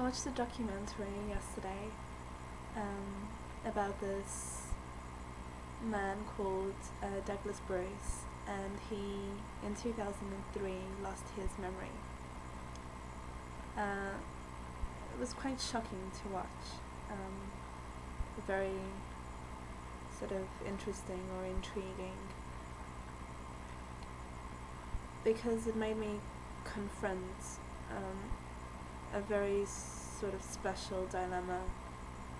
I watched a documentary yesterday about this man called Douglas Bruce, and he, in 2003, lost his memory. It was quite shocking to watch, very sort of interesting or intriguing, because it made me confront a very sort of special dilemma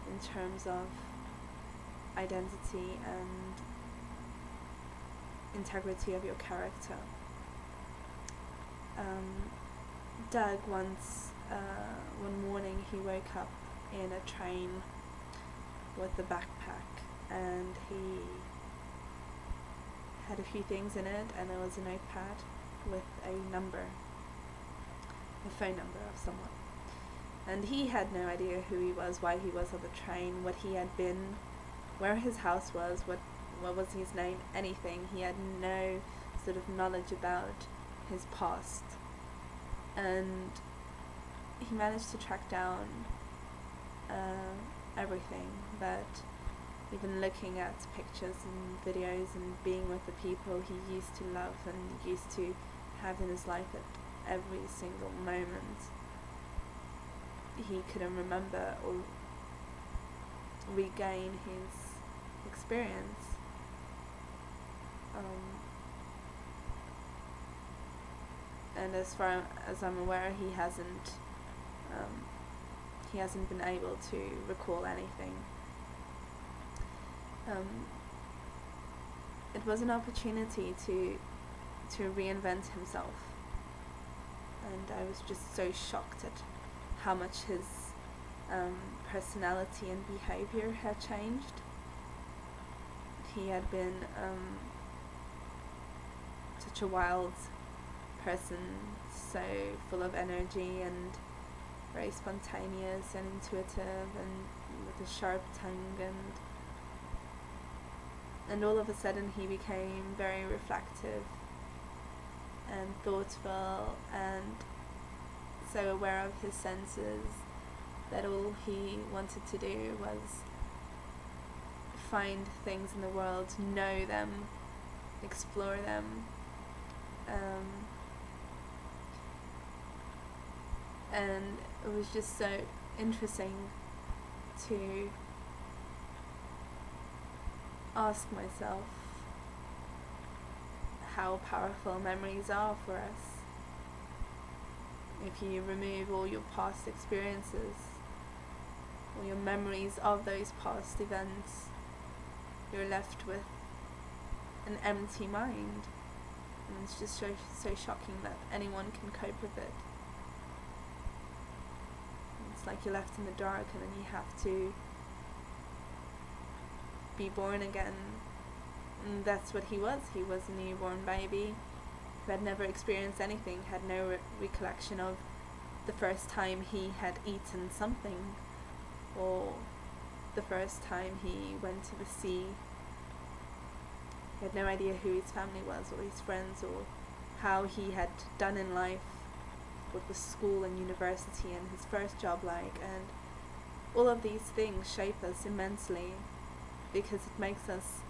in terms of identity and integrity of your character. Doug once, one morning he woke up in a train with a backpack, and he had a few things in it, and there was a notepad with a phone number of someone. And he had no idea who he was, why he was on the train, what he had been, where his house was, what was his name, anything. He had no sort of knowledge about his past. And he managed to track down everything, but even looking at pictures and videos and being with the people he used to love and used to have in his life at every single moment, he couldn't remember or regain his experience. And as far as I'm aware, he hasn't been able to recall anything. It was an opportunity to reinvent himself, and I was just so shocked at how much his personality and behavior had changed. He had been such a wild person, so full of energy and very spontaneous and intuitive and with a sharp tongue, and all of a sudden he became very reflective and thoughtful and so aware of his senses that all he wanted to do was find things in the world, know them, explore them. And it was just so interesting to ask myself how powerful memories are for us. If you remove all your past experiences, or your memories of those past events, you're left with an empty mind. And it's just so shocking that anyone can cope with it. It's like you're left in the dark, and then you have to be born again. And that's what he was. He was a newborn baby who had never experienced anything, had no recollection of the first time he had eaten something, or the first time he went to the sea. He had no idea who his family was, or his friends, or how he had done in life, what was school and university and his first job like. And all of these things shape us immensely, because it makes us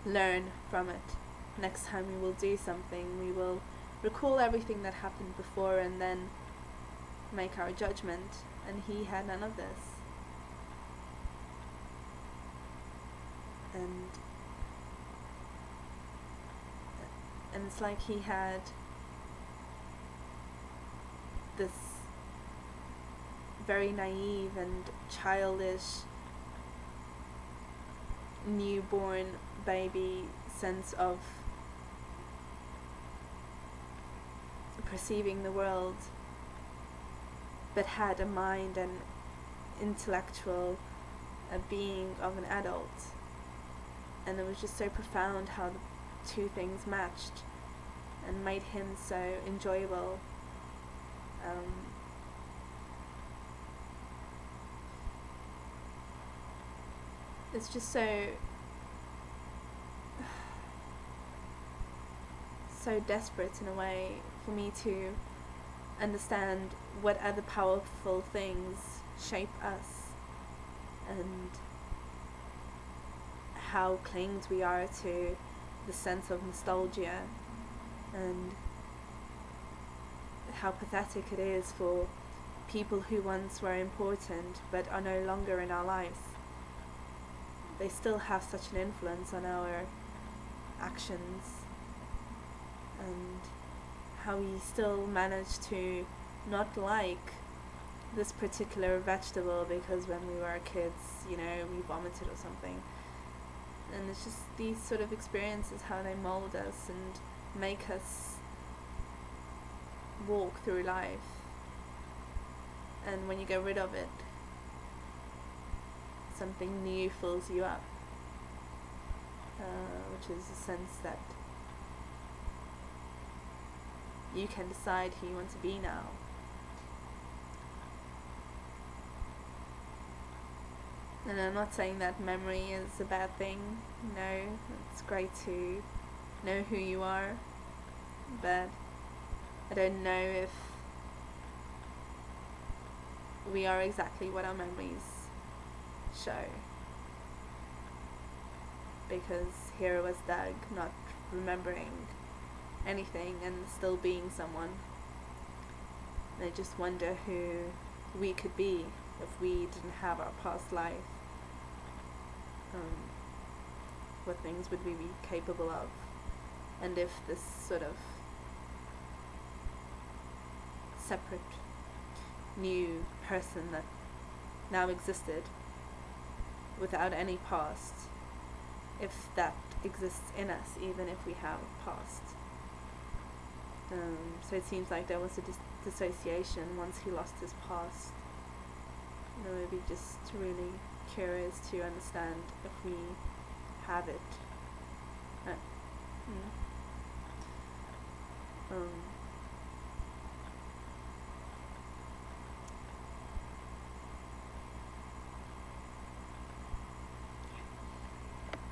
learn from it. Next time we will do something, we will recall everything that happened before and then make our judgment. And he had none of this. And it's like he had this very naive and childish newborn baby sense of perceiving the world, but had a mind and intellectual being of an adult. And it was just so profound how the two things matched and made him so enjoyable. It's just so desperate in a way for me to understand what other powerful things shape us, and how clinged we are to the sense of nostalgia, and how pathetic it is for people who once were important but are no longer in our lives. They still have such an influence on our actions, and how we still manage to not like this particular vegetable because when we were kids, we vomited or something. And it's just these sort of experiences, how they mold us and make us walk through life. And when you get rid of it, something new fills you up, which is a sense that you can decide who you want to be now. And I'm not saying that memory is a bad thing. No, it's great to know who you are, but I don't know if we are exactly what our memories show. Because here was Doug, not remembering anything and still being someone. And I just wonder who we could be if we didn't have our past life. What things would we be capable of? And if this sort of separate new person that now existed without any past, if that exists in us even if we have a past. So it seems like there was a dissociation once he lost his past. Maybe just really curious to understand if we have it.